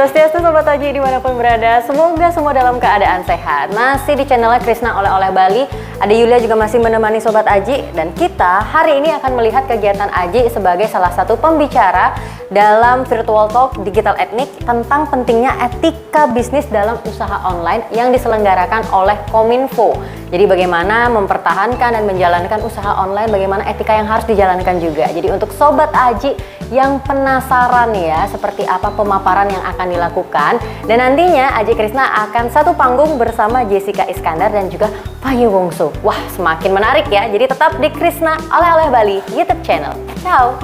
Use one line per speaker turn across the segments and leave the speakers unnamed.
Swastiastu Sobat Aji dimanapun berada, semoga semua dalam keadaan sehat. Masih di channelnya Krisna Oleh-Oleh Bali, ada Yulia juga masih menemani Sobat Aji. Dan kita hari ini akan melihat kegiatan Aji sebagai salah satu pembicara dalam Virtual Talk Digital Ethnic tentang pentingnya etika bisnis dalam usaha online yang diselenggarakan oleh Kominfo. Jadi bagaimana mempertahankan dan menjalankan usaha online, bagaimana etika yang harus dijalankan juga. Jadi untuk Sobat Aji yang penasaran ya seperti apa pemaparan yang akan dilakukan, dan nantinya Aji Krisna akan satu panggung bersama Jessica Iskandar dan juga Payu Wongso. Wah, semakin menarik ya. Jadi tetap di Krisna Oleh-Oleh Bali YouTube channel. Ciao.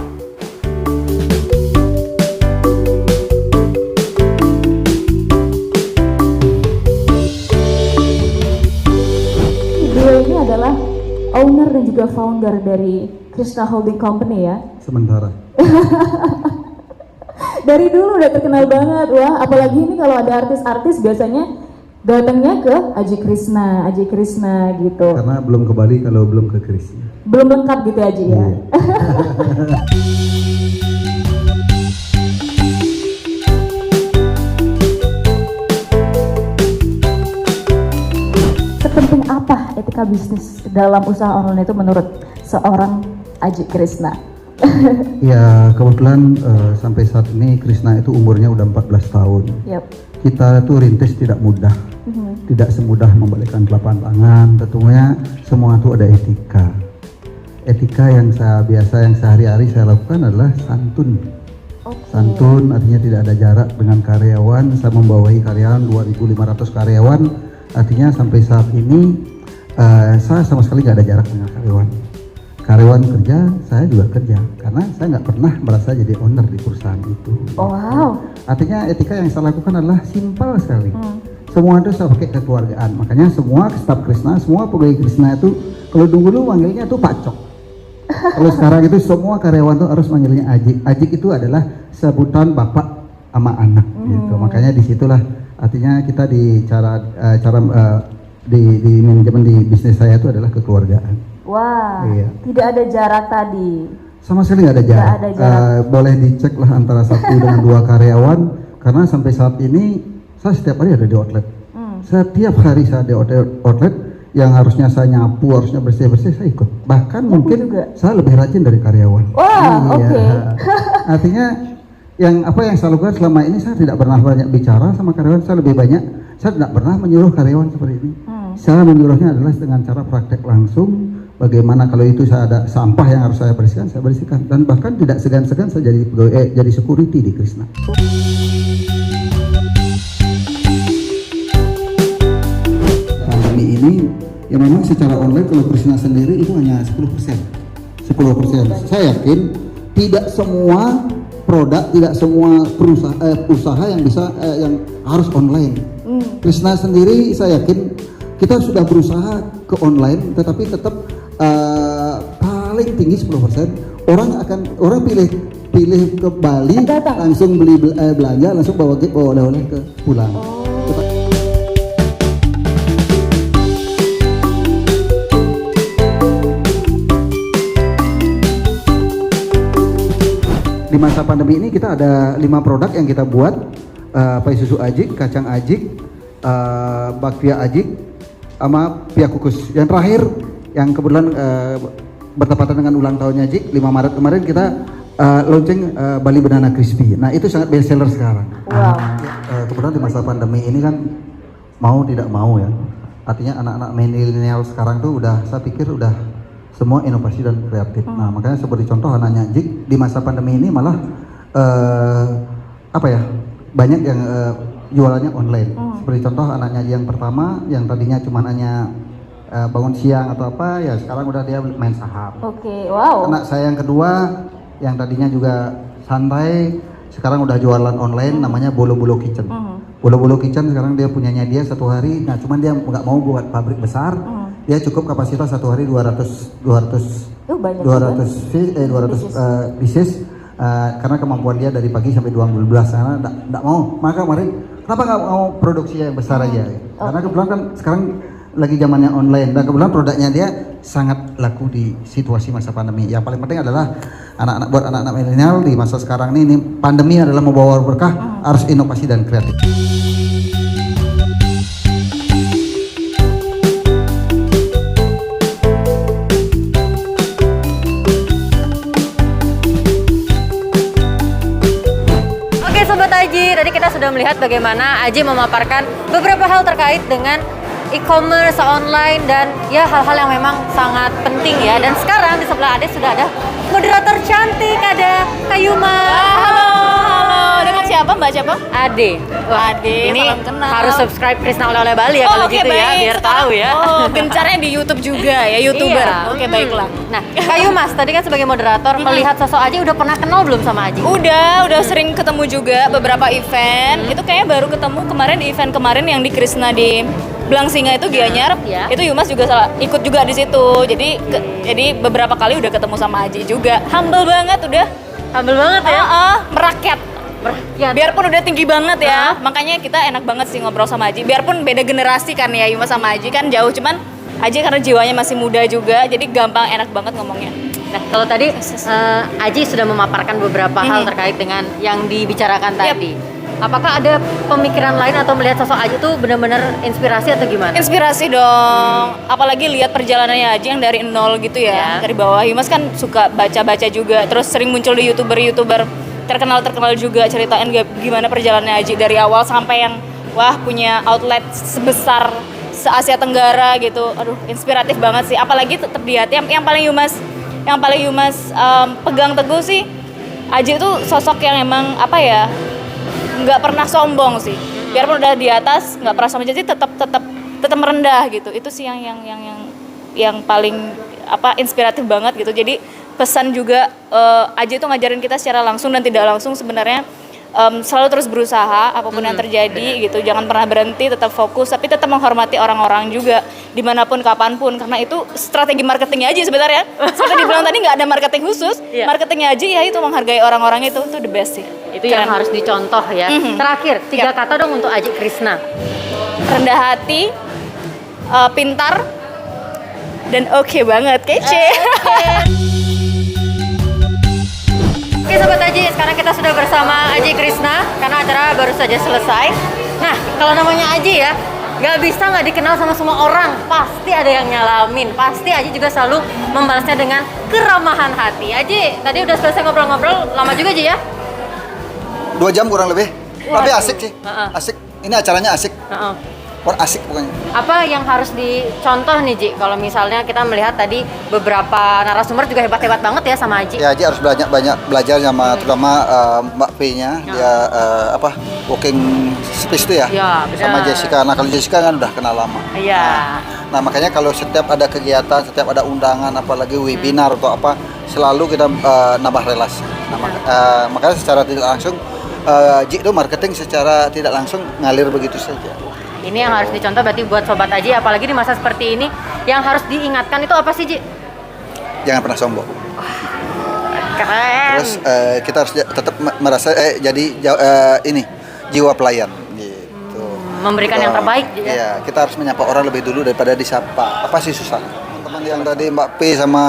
Beliau ini adalah owner dan juga founder dari Krisna Holding Company ya.
Sementara.
Dari dulu udah terkenal banget, wah apalagi ini kalau ada artis-artis biasanya datangnya ke Aji Krisna gitu.
Karena belum ke Bali kalau belum ke Krisna.
Belum lengkap gitu Aji ya.
Iya.
Sepenting apa etika bisnis dalam usaha online itu menurut seorang Aji Krisna?
Ya kebetulan sampai saat ini Krisna itu umurnya udah 14 tahun.
Yep.
Kita tuh rintis tidak mudah. Tidak semudah membalikkan telapak tangan. Tentunya semua itu ada etika. Etika yang yang sehari-hari saya lakukan adalah santun. Santun artinya tidak ada jarak dengan karyawan. Saya membawahi karyawan 2.500 karyawan. Artinya sampai saat ini saya sama sekali nggak ada jarak dengan karyawan. Karyawan kerja, saya juga kerja. Karena saya nggak pernah merasa jadi owner di perusahaan itu.
Wow.
Artinya etika yang saya lakukan adalah simpel sekali. Semua itu saya pakai kekeluargaan. Makanya semua staf Krisna, semua pegawai Krisna itu kalau dulu manggilnya itu Pak Cok. Kalau sekarang itu semua karyawan tuh harus manggilnya Ajik. Ajik itu adalah sebutan bapak sama anak gitu. Makanya disitulah artinya kita di di manajemen di bisnis saya itu adalah kekeluargaan.
Wah,
Iya.
tidak ada jarak tadi.
Sama sekali nggak ada jarak.
Nggak ada jarak.
Boleh dicek lah antara satu dengan dua karyawan. Karena sampai saat ini saya setiap hari ada di outlet. Setiap hari saya di outlet yang harusnya saya nyapu, harusnya bersih-bersih, saya ikut. Bahkan mungkin
juga.
saya lebih rajin dari karyawan.
Wah, oke.
Artinya yang saya lakukan selama ini, saya tidak pernah banyak bicara sama karyawan. Saya lebih banyak, saya tidak pernah menyuruh karyawan seperti ini. Saya menyuruhnya adalah dengan cara praktek langsung. Bagaimana kalau itu saya ada sampah yang harus saya bersihkan, dan bahkan tidak segan-segan saya jadi security di Krisna. Pandemi ini ya memang secara online kalau Krisna sendiri itu hanya 10%. Saya yakin tidak semua produk, tidak semua usaha yang bisa yang harus online. Krisna sendiri saya yakin kita sudah berusaha ke online, tetapi tetap paling tinggi 10%. Orang pilih ke Bali, langsung beli belanja, langsung bawa oleh-oleh ke pulang. Di masa pandemi ini kita ada 5 produk yang kita buat, pai susu Ajik, kacang Ajik, bakpia Ajik, sama pia kukus. Yang terakhir yang kebetulan bertepatan dengan ulang tahunnya Ajik, 5 Maret kemarin kita launching Bali Banana Crispy. Nah itu sangat best seller sekarang.
Wow.
Kebetulan di masa pandemi ini kan mau tidak mau ya, artinya anak-anak milenial sekarang tuh saya pikir udah semua inovasi dan kreatif. Nah makanya seperti contoh anaknya Ajik di masa pandemi ini malah banyak yang jualannya online. Seperti contoh anaknya yang pertama yang tadinya cuma hanya bangun siang atau apa, ya sekarang udah dia main saham.
Oke, wow.
Anak saya yang kedua yang tadinya juga santai sekarang udah jualan online, namanya Bolo Bolo Kitchen. Bolo Kitchen sekarang dia punyanya dia satu hari, nah cuman dia nggak mau buat pabrik besar. Dia cukup kapasitas satu hari 200 pieces. Karena kemampuan dia dari pagi sampai 12 karena enggak mau. Maka kemarin kenapa nggak mau produksi yang besar aja? Karena kebetulan kan sekarang lagi zamannya online dan kebetulan produknya dia sangat laku di situasi masa pandemi. Yang paling penting adalah buat anak-anak milenial di masa sekarang ini pandemi adalah membawa berkah, harus inovasi dan kreatif.
Oke Sobat Aji, tadi kita sudah melihat bagaimana Aji memaparkan beberapa hal terkait dengan e-commerce, online, dan ya hal-hal yang memang sangat penting ya. Dan sekarang di sebelah Ade sudah ada moderator cantik, ada Kayuma.
Halo, dengan siapa Mbak siapa?
Ade. Wah,
Ade,
ini
salam kenal.
harus subscribe Krisna Oleh-oleh Bali ya kalau
oke,
gitu ya,
baik.
biar
Sekarang-
tahu ya.
Oh, gencarnya di YouTube juga ya, YouTuber.
Iya.
Oke, baiklah.
Nah, Kayumas tadi kan sebagai moderator melihat sosok Aji udah pernah kenal belum sama Aji?
Udah sering ketemu juga beberapa event. Itu kayaknya baru ketemu kemarin di event kemarin yang di Krishna di Belang Singa itu Gianyar.
Ya.
Itu Yumas juga ikut juga di situ. Jadi beberapa kali udah ketemu sama Aji juga. Humble banget udah.
Humble banget ya.
Merakyat.
Ya,
Biarpun udah tinggi banget ya, makanya kita enak banget sih ngobrol sama Aji. Biarpun beda generasi kan ya, Yumas sama Aji kan jauh, cuman Aji karena jiwanya masih muda juga, jadi gampang enak banget ngomongnya.
Nah, kalau tadi Aji sudah memaparkan beberapa hal terkait dengan yang dibicarakan tadi. Apakah ada pemikiran lain atau melihat sosok Aji itu benar-benar inspirasi atau gimana?
Inspirasi dong, apalagi lihat perjalanannya Aji yang dari nol gitu ya, dari bawah. Yumas kan suka baca-baca juga, terus sering muncul di youtuber terkenal juga, ceritain gimana perjalanannya Aji dari awal sampai yang punya outlet sebesar se-Asia Tenggara gitu. Aduh, inspiratif banget sih, apalagi tetap di hati. Yang paling Yumas pegang teguh sih, Aji itu sosok yang emang nggak pernah sombong sih. Biarpun udah di atas, nggak pernah sombong, jadi tetap merendah gitu. Itu sih yang paling inspiratif banget gitu. Jadi pesan juga Aji itu ngajarin kita secara langsung dan tidak langsung sebenarnya selalu terus berusaha apapun yang terjadi gitu. Jangan pernah berhenti, tetap fokus, tapi tetap menghormati orang-orang juga dimanapun kapanpun, karena itu strategi marketingnya Aji sebenarnya. Seperti dibilang tadi nggak ada marketing khusus, marketingnya Aji ya itu menghargai orang-orang itu the best sih.
Itu yang harus dicontoh ya. Terakhir, 3 kata dong untuk Aji Krishna.
Rendah hati, pintar, dan oke banget, kece.
Oke Sobat Aji, sekarang kita sudah bersama Aji Krishna karena acara baru saja selesai. Nah, kalau namanya Aji ya, nggak bisa nggak dikenal sama semua orang. Pasti ada yang nyalamin. Pasti Aji juga selalu membalasnya dengan keramahan hati. Aji, tadi udah selesai ngobrol-ngobrol, lama juga Aji ya?
2 jam kurang lebih. Tapi asik sih. Asik. Ini acaranya asik. Asik pokoknya.
Apa yang harus dicontoh nih Ji? Kalau misalnya kita melihat tadi beberapa narasumber juga hebat-hebat banget ya sama Aji.
Ya, Aji harus banyak belajar sama terutama Mbak P-nya, dia walking space itu ya, sama Jessica. Nah, kalau Jessica kan udah kenal lama.
Iya.
Nah, makanya kalau setiap ada kegiatan, setiap ada undangan, apalagi webinar atau apa, selalu kita nambah relasi. Nah, makanya secara tidak langsung, Ji itu marketing secara tidak langsung ngalir begitu saja.
Ini yang harus dicontoh berarti buat Sobat Aji, apalagi di masa seperti ini, yang harus diingatkan itu apa sih Ji?
Jangan pernah sombong.
Keren.
Terus kita harus tetap merasa jiwa pelayan gitu.
Memberikan yang terbaik.
Iya, kita harus menyapa orang lebih dulu daripada disapa. Apa sih susah? Teman yang tadi Mbak P sama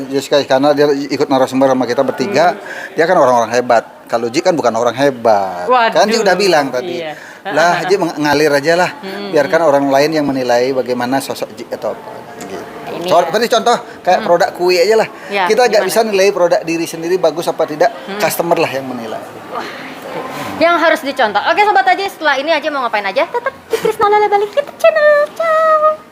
Jessica, karena dia ikut narasumber sama kita bertiga, dia kan orang-orang hebat. Kalau Ji kan bukan orang hebat.
Waduh.
Kan Ji udah bilang tadi.
Iya.
Lah, Ji ngalir aja lah. Biarkan orang lain yang menilai bagaimana sosok Ji atau apa. Seperti contoh kayak produk kue aja lah.
Ya,
kita nggak
gimana?
bisa nilai produk diri sendiri bagus apa tidak, customer lah yang menilai.
Yang harus dicontoh. Oke Sobat Aji, setelah ini Aji mau ngapain aja? Tetap di Krisna Oleh-oleh Bali YouTube channel. Ciao.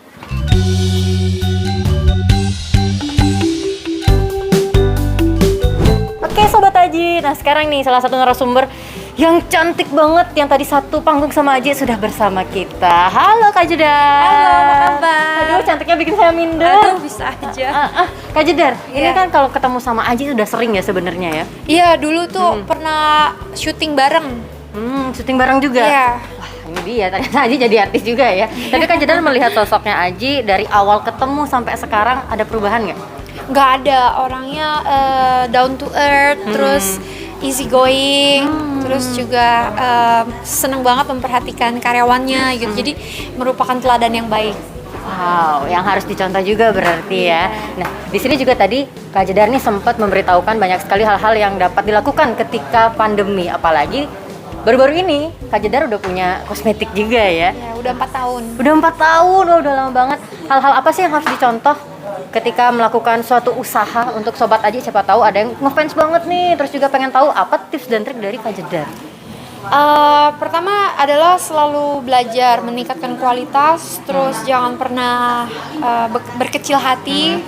Oke Sobat Aji, nah sekarang nih salah satu narasumber yang cantik banget, yang tadi satu panggung sama Aji sudah bersama kita. Halo Kak Jedar.
Halo, apa kabar?
Aduh, cantiknya bikin saya minder.
Aduh, bisa aja.
Kak Jedar, ini
Iya.
kan kalau ketemu sama Aji sudah sering ya sebenarnya ya?
Iya, dulu tuh pernah syuting bareng.
Syuting bareng juga?
Iya.
Wah, ini dia, ternyata Aji jadi artis juga ya. Tapi Kak Jedar melihat sosoknya Aji dari awal ketemu sampai sekarang, ada perubahan nggak?
Nggak ada, orangnya down to earth, terus easy going, Terus juga seneng banget memperhatikan karyawannya gitu. Jadi merupakan teladan yang baik.
Wow, yang harus dicontoh juga berarti ya. Nah, di sini juga tadi Kak Jedar nih sempat memberitahukan banyak sekali hal-hal yang dapat dilakukan ketika pandemi. Apalagi baru-baru ini Kak Jedar udah punya kosmetik juga ya.
Ya, udah 4 tahun.
Udah 4 tahun, udah lama banget. Hal-hal apa sih yang harus dicontoh ketika melakukan suatu usaha untuk Sobat Aji? Siapa tahu ada yang ngefans banget nih, terus juga pengen tahu apa tips dan trik dari Kak Jedar.
Pertama adalah selalu belajar meningkatkan kualitas, terus jangan pernah berkecil hati,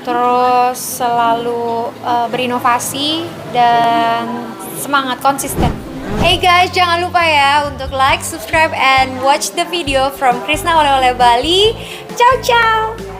terus selalu berinovasi dan semangat konsisten. Hey guys, jangan lupa ya untuk like, subscribe, and watch the video from Krisna Oleh-Oleh Bali. Ciao ciao.